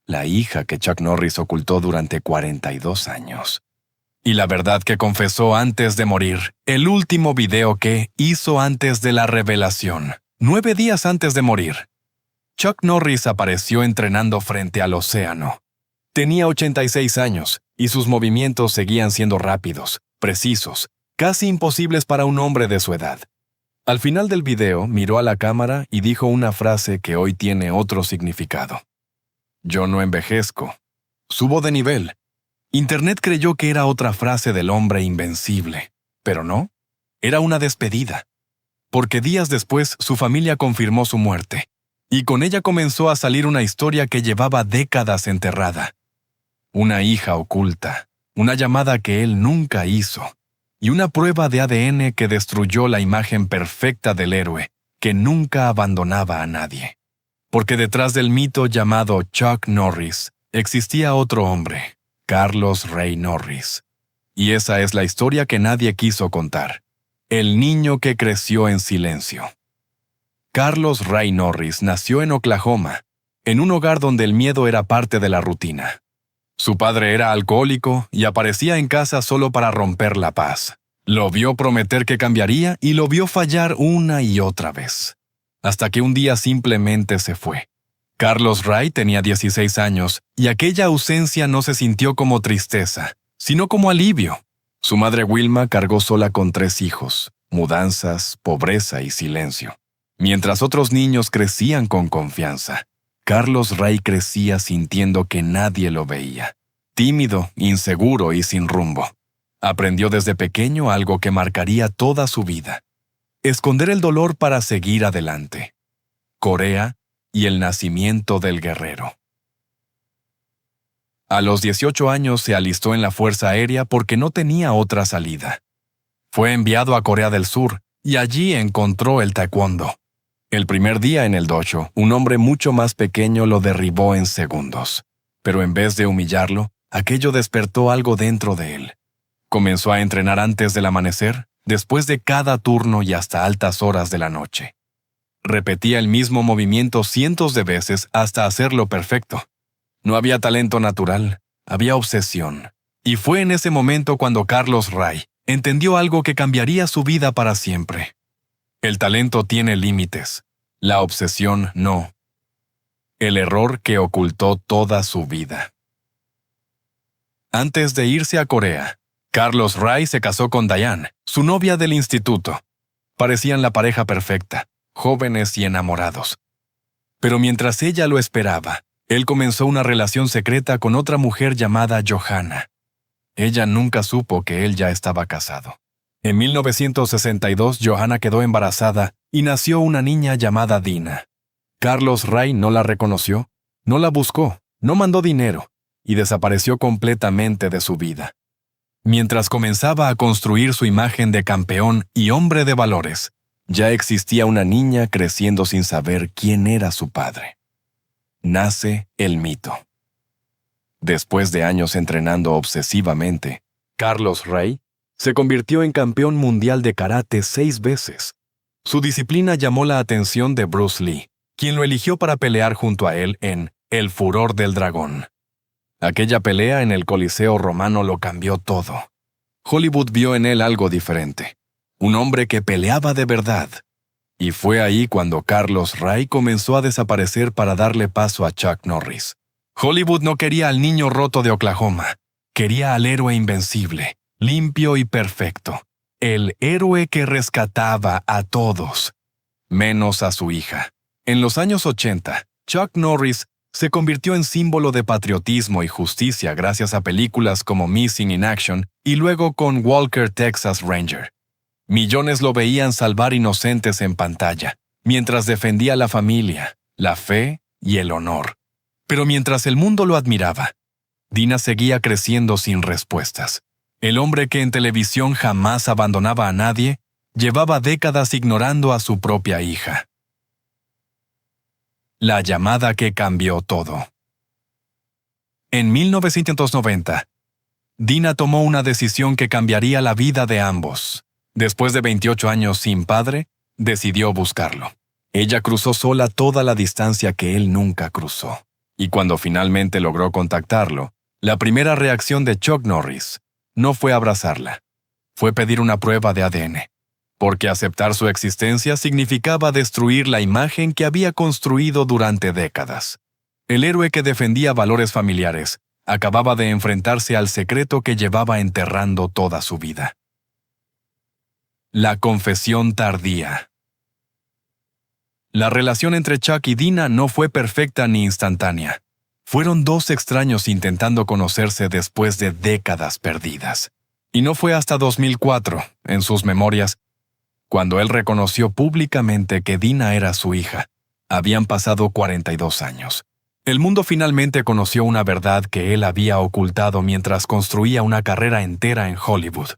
la hija que Chuck Norris ocultó durante 42 años. Y la verdad que confesó antes de morir, el último video que hizo antes de la revelación, 9 días antes de morir. Chuck Norris apareció entrenando frente al océano. Tenía 86 años y sus movimientos seguían siendo rápidos, precisos, casi imposibles para un hombre de su edad. Al final del video, miró a la cámara y dijo una frase que hoy tiene otro significado. Yo no envejezco. Subo de nivel. Internet creyó que era otra frase del hombre invencible, pero no. Era una despedida. Porque días después su familia confirmó su muerte, y con ella comenzó a salir una historia que llevaba décadas enterrada. Una hija oculta, una llamada que él nunca hizo, y una prueba de ADN que destruyó la imagen perfecta del héroe, que nunca abandonaba a nadie. Porque detrás del mito llamado Chuck Norris, existía otro hombre, Carlos Ray Norris. Y esa es la historia que nadie quiso contar. El niño que creció en silencio. Carlos Ray Norris nació en Oklahoma, en un hogar donde el miedo era parte de la rutina. Su padre era alcohólico y aparecía en casa solo para romper la paz. Lo vio prometer que cambiaría y lo vio fallar una y otra vez. Hasta que un día simplemente se fue. Carlos Ray tenía 16 años y aquella ausencia no se sintió como tristeza, sino como alivio. Su madre Wilma cargó sola con 3 hijos, mudanzas, pobreza y silencio. Mientras otros niños crecían con confianza, Carlos Ray crecía sintiendo que nadie lo veía. Tímido, inseguro y sin rumbo. Aprendió desde pequeño algo que marcaría toda su vida. Esconder el dolor para seguir adelante. Corea y el nacimiento del guerrero. A los 18 años se alistó en la Fuerza Aérea porque no tenía otra salida. Fue enviado a Corea del Sur y allí encontró el taekwondo. El primer día en el dojo, un hombre mucho más pequeño lo derribó en segundos. Pero en vez de humillarlo, aquello despertó algo dentro de él. Comenzó a entrenar antes del amanecer, después de cada turno y hasta altas horas de la noche. Repetía el mismo movimiento cientos de veces hasta hacerlo perfecto. No había talento natural, había obsesión. Y fue en ese momento cuando Carlos Ray entendió algo que cambiaría su vida para siempre. El talento tiene límites, la obsesión no. El error que ocultó toda su vida. Antes de irse a Corea, Carlos Ray se casó con Diane, su novia del instituto. Parecían la pareja perfecta, jóvenes y enamorados. Pero mientras ella lo esperaba, él comenzó una relación secreta con otra mujer llamada Johanna. Ella nunca supo que él ya estaba casado. En 1962, Johanna quedó embarazada y nació una niña llamada Dina. Carlos Ray no la reconoció, no la buscó, no mandó dinero y desapareció completamente de su vida. Mientras comenzaba a construir su imagen de campeón y hombre de valores, ya existía una niña creciendo sin saber quién era su padre. Nace el mito. Después de años entrenando obsesivamente, Carlos Ray se convirtió en campeón mundial de karate 6 veces. Su disciplina llamó la atención de Bruce Lee, quien lo eligió para pelear junto a él en El Furor del Dragón. Aquella pelea en el Coliseo Romano lo cambió todo. Hollywood vio en él algo diferente, un hombre que peleaba de verdad. Y fue ahí cuando Carlos Ray comenzó a desaparecer para darle paso a Chuck Norris. Hollywood no quería al niño roto de Oklahoma, quería al héroe invencible, limpio y perfecto. El héroe que rescataba a todos, menos a su hija. En los años 80, Chuck Norris se convirtió en símbolo de patriotismo y justicia gracias a películas como Missing in Action y luego con Walker, Texas Ranger. Millones lo veían salvar inocentes en pantalla, mientras defendía la familia, la fe y el honor. Pero mientras el mundo lo admiraba, Dina seguía creciendo sin respuestas. El hombre que en televisión jamás abandonaba a nadie, llevaba décadas ignorando a su propia hija. La llamada que cambió todo. En 1990, Dina tomó una decisión que cambiaría la vida de ambos. Después de 28 años sin padre, decidió buscarlo. Ella cruzó sola toda la distancia que él nunca cruzó. Y cuando finalmente logró contactarlo, la primera reacción de Chuck Norris no fue abrazarla, fue pedir una prueba de ADN, porque aceptar su existencia significaba destruir la imagen que había construido durante décadas. El héroe que defendía valores familiares acababa de enfrentarse al secreto que llevaba enterrando toda su vida. La confesión tardía. La relación entre Chuck y Dina no fue perfecta ni instantánea. Fueron dos extraños intentando conocerse después de décadas perdidas. Y no fue hasta 2004, en sus memorias, cuando él reconoció públicamente que Dina era su hija. Habían pasado 42 años. El mundo finalmente conoció una verdad que él había ocultado mientras construía una carrera entera en Hollywood.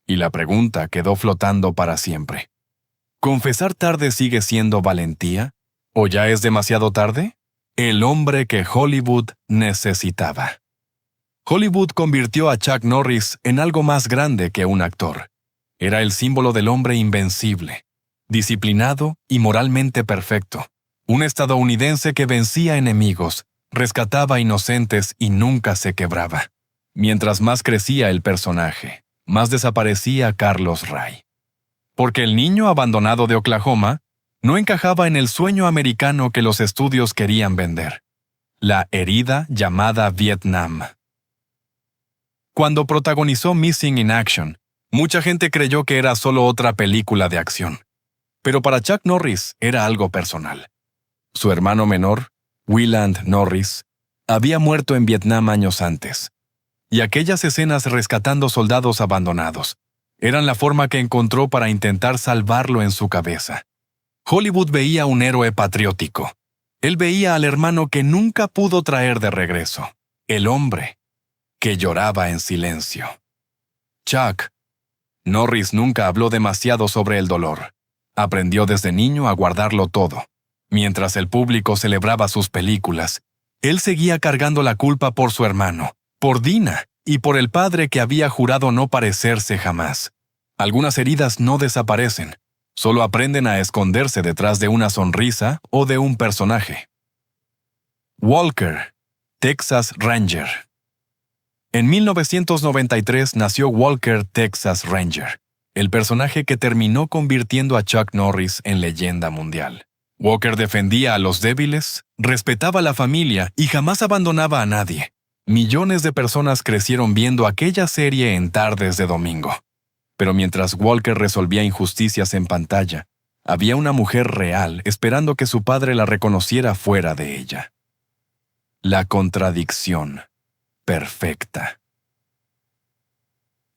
Y la pregunta quedó flotando para siempre. ¿Confesar tarde sigue siendo valentía? ¿O ya es demasiado tarde? El hombre que Hollywood necesitaba. Hollywood convirtió a Chuck Norris en algo más grande que un actor. Era el símbolo del hombre invencible, disciplinado y moralmente perfecto. Un estadounidense que vencía enemigos, rescataba inocentes y nunca se quebraba. Mientras más crecía el personaje, más desaparecía Carlos Ray. Porque el niño abandonado de Oklahoma no encajaba en el sueño americano que los estudios querían vender. La herida llamada Vietnam. Cuando protagonizó Missing in Action, mucha gente creyó que era solo otra película de acción. Pero para Chuck Norris era algo personal. Su hermano menor, Wayland Norris, había muerto en Vietnam años antes. Y aquellas escenas rescatando soldados abandonados eran la forma que encontró para intentar salvarlo en su cabeza. Hollywood veía un héroe patriótico. Él veía al hermano que nunca pudo traer de regreso. El hombre que lloraba en silencio. Chuck Norris nunca habló demasiado sobre el dolor. Aprendió desde niño a guardarlo todo. Mientras el público celebraba sus películas, él seguía cargando la culpa por su hermano, por Dina y por el padre que había jurado no parecerse jamás. Algunas heridas no desaparecen, solo aprenden a esconderse detrás de una sonrisa o de un personaje. Walker, Texas Ranger. En 1993 nació Walker Texas Ranger, el personaje que terminó convirtiendo a Chuck Norris en leyenda mundial. Walker defendía a los débiles, respetaba a la familia y jamás abandonaba a nadie. Millones de personas crecieron viendo aquella serie en tardes de domingo. Pero mientras Walker resolvía injusticias en pantalla, había una mujer real esperando que su padre la reconociera fuera de ella. La contradicción perfecta.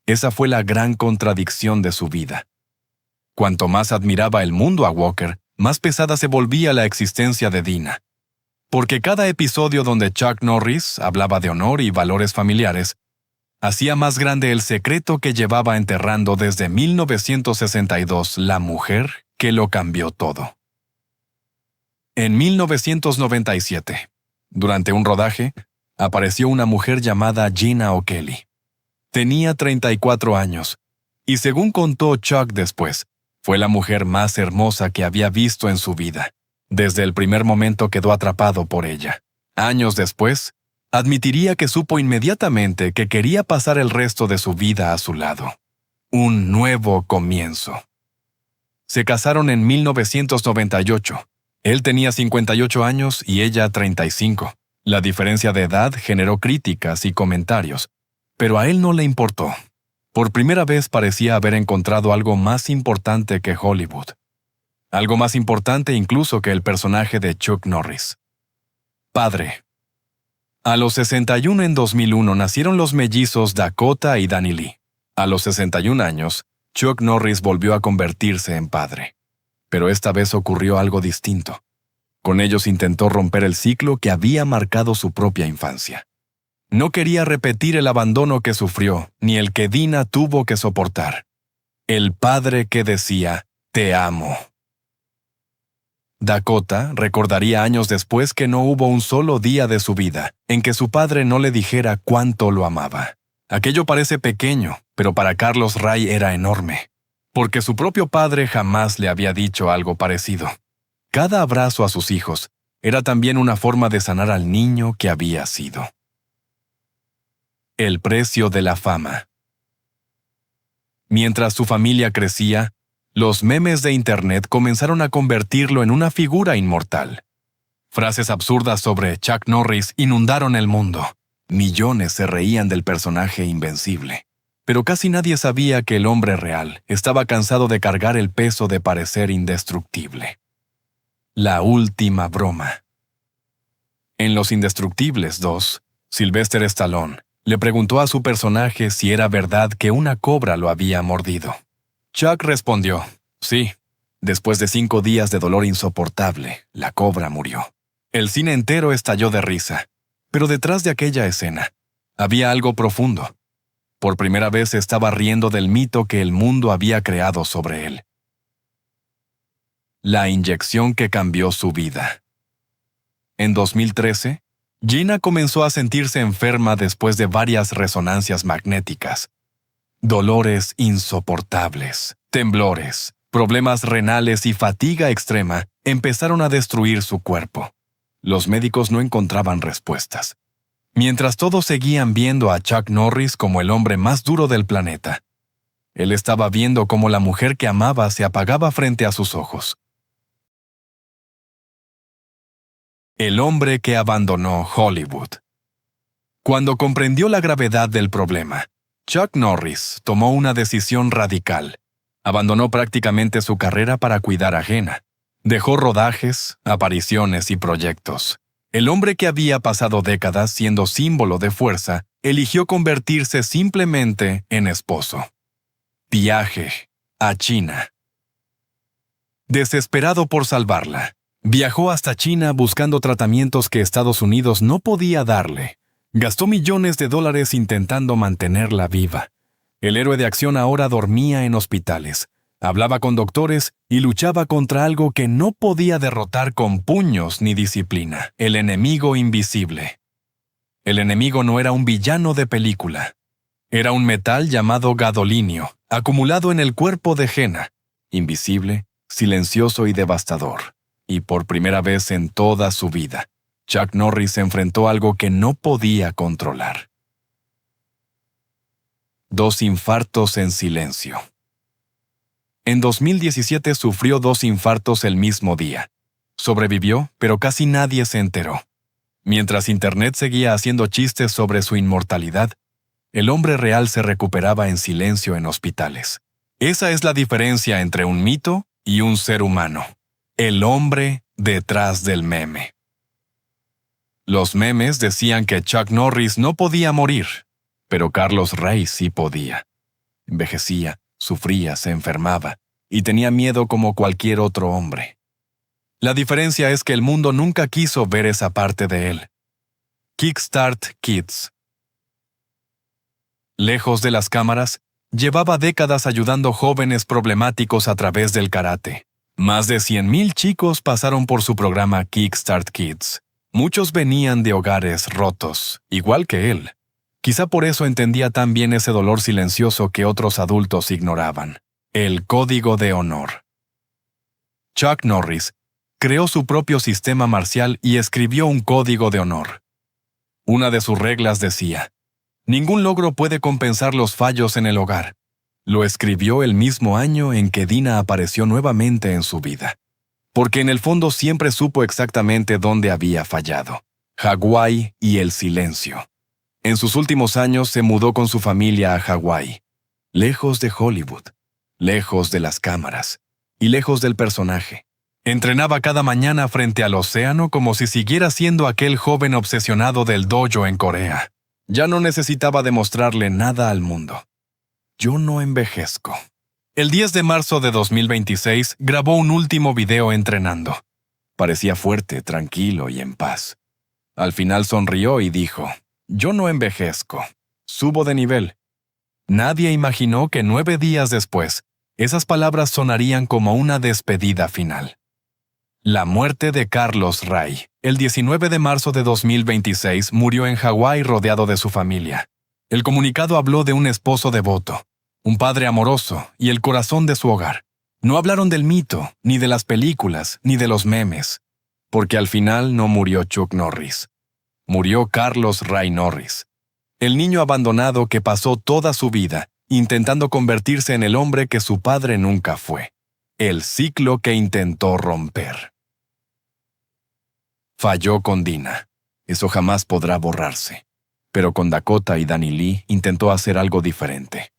Esa fue la gran contradicción de su vida. Cuanto más admiraba el mundo a Walker, más pesada se volvía la existencia de Dina. Porque cada episodio donde Chuck Norris hablaba de honor y valores familiares, hacía más grande el secreto que llevaba enterrando desde 1962 la mujer que lo cambió todo. En 1997, durante un rodaje, apareció una mujer llamada Gina O'Kelly. Tenía 34 años, y según contó Chuck después, fue la mujer más hermosa que había visto en su vida. Desde el primer momento quedó atrapado por ella. Años después, admitiría que supo inmediatamente que quería pasar el resto de su vida a su lado. Un nuevo comienzo. Se casaron en 1998. Él tenía 58 años y ella 35. La diferencia de edad generó críticas y comentarios, pero a él no le importó. Por primera vez parecía haber encontrado algo más importante que Hollywood. Algo más importante incluso que el personaje de Chuck Norris. Padre. A los 61 en 2001 nacieron los mellizos Dakota y Danny Lee. A los 61 años, Chuck Norris volvió a convertirse en padre. Pero esta vez ocurrió algo distinto. Con ellos intentó romper el ciclo que había marcado su propia infancia. No quería repetir el abandono que sufrió, ni el que Dina tuvo que soportar. El padre que decía, «Te amo». Dakota recordaría años después que no hubo un solo día de su vida en que su padre no le dijera cuánto lo amaba. Aquello parece pequeño, pero para Carlos Ray era enorme, porque su propio padre jamás le había dicho algo parecido. Cada abrazo a sus hijos era también una forma de sanar al niño que había sido. El precio de la fama. Mientras su familia crecía, los memes de Internet comenzaron a convertirlo en una figura inmortal. Frases absurdas sobre Chuck Norris inundaron el mundo. Millones se reían del personaje invencible. Pero casi nadie sabía que el hombre real estaba cansado de cargar el peso de parecer indestructible. La última broma. En Los Indestructibles 2, Sylvester Stallone le preguntó a su personaje si era verdad que una cobra lo había mordido. Chuck respondió, sí. Después de 5 días de dolor insoportable, la cobra murió. El cine entero estalló de risa, pero detrás de aquella escena había algo profundo. Por primera vez se estaba riendo del mito que el mundo había creado sobre él. La inyección que cambió su vida. En 2013, Gina comenzó a sentirse enferma después de varias resonancias magnéticas. Dolores insoportables, temblores, problemas renales y fatiga extrema empezaron a destruir su cuerpo. Los médicos no encontraban respuestas. Mientras todos seguían viendo a Chuck Norris como el hombre más duro del planeta, él estaba viendo cómo la mujer que amaba se apagaba frente a sus ojos. El hombre que abandonó Hollywood. Cuando comprendió la gravedad del problema, Chuck Norris tomó una decisión radical. Abandonó prácticamente su carrera para cuidar a Gina. Dejó rodajes, apariciones y proyectos. El hombre que había pasado décadas siendo símbolo de fuerza, eligió convertirse simplemente en esposo. Viaje a China. Desesperado por salvarla, viajó hasta China buscando tratamientos que Estados Unidos no podía darle. Gastó millones de dólares intentando mantenerla viva. El héroe de acción ahora dormía en hospitales, hablaba con doctores y luchaba contra algo que no podía derrotar con puños ni disciplina: el enemigo invisible. El enemigo no era un villano de película. Era un metal llamado gadolinio, acumulado en el cuerpo de Gina, invisible, silencioso y devastador. Y por primera vez en toda su vida, Chuck Norris enfrentó algo que no podía controlar. 2 infartos en silencio. En 2017 sufrió 2 infartos el mismo día. Sobrevivió, pero casi nadie se enteró. Mientras Internet seguía haciendo chistes sobre su inmortalidad, el hombre real se recuperaba en silencio en hospitales. Esa es la diferencia entre un mito y un ser humano. El hombre detrás del meme. Los memes decían que Chuck Norris no podía morir, pero Carlos Rey sí podía. Envejecía, sufría, se enfermaba y tenía miedo como cualquier otro hombre. La diferencia es que el mundo nunca quiso ver esa parte de él. Kickstart Kids. Lejos de las cámaras, llevaba décadas ayudando jóvenes problemáticos a través del karate. Más de 100,000 chicos pasaron por su programa Kickstart Kids. Muchos venían de hogares rotos, igual que él. Quizá por eso entendía tan bien ese dolor silencioso que otros adultos ignoraban: el código de honor. Chuck Norris creó su propio sistema marcial y escribió un código de honor. Una de sus reglas decía: ningún logro puede compensar los fallos en el hogar. Lo escribió el mismo año en que Dina apareció nuevamente en su vida. Porque en el fondo siempre supo exactamente dónde había fallado: Hawái y el silencio. En sus últimos años se mudó con su familia a Hawái, lejos de Hollywood, lejos de las cámaras y lejos del personaje. Entrenaba cada mañana frente al océano como si siguiera siendo aquel joven obsesionado del dojo en Corea. Ya no necesitaba demostrarle nada al mundo. Yo no envejezco. El 10 de marzo de 2026 grabó un último video entrenando. Parecía fuerte, tranquilo y en paz. Al final sonrió y dijo: yo no envejezco, subo de nivel. Nadie imaginó que 9 días después, esas palabras sonarían como una despedida final. La muerte de Carlos Ray. El 19 de marzo de 2026 murió en Hawái rodeado de su familia. El comunicado habló de un esposo devoto, un padre amoroso y el corazón de su hogar. No hablaron del mito, ni de las películas, ni de los memes. porque al final no murió Chuck Norris. Murió Carlos Ray Norris, el niño abandonado que pasó toda su vida intentando convertirse en el hombre que su padre nunca fue. El ciclo que intentó romper. Falló con Dina. Eso jamás podrá borrarse. Pero con Dakota y Danny Lee intentó hacer algo diferente.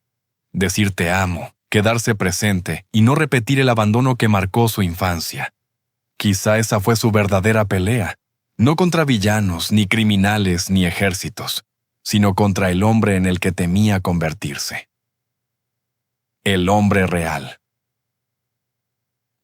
Decir te amo, quedarse presente y no repetir el abandono que marcó su infancia. Quizá esa fue su verdadera pelea, no contra villanos, ni criminales, ni ejércitos, sino contra el hombre en el que temía convertirse. El hombre real.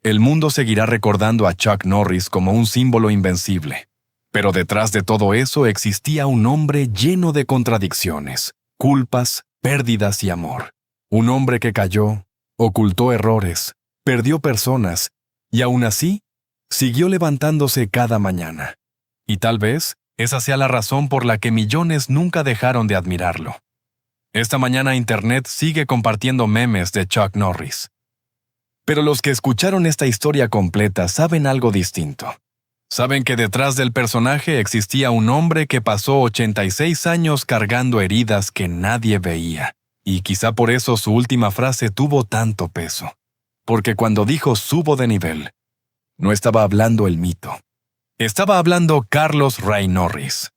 El mundo seguirá recordando a Chuck Norris como un símbolo invencible, pero detrás de todo eso existía un hombre lleno de contradicciones, culpas, pérdidas y amor. Un hombre que cayó, ocultó errores, perdió personas, y aún así, siguió levantándose cada mañana. Y tal vez esa sea la razón por la que millones nunca dejaron de admirarlo. Esta mañana Internet sigue compartiendo memes de Chuck Norris. Pero los que escucharon esta historia completa saben algo distinto. Saben que detrás del personaje existía un hombre que pasó 86 años cargando heridas que nadie veía. Y quizá por eso su última frase tuvo tanto peso. Porque cuando dijo subo de nivel, no estaba hablando el mito. Estaba hablando Carlos Ray Norris.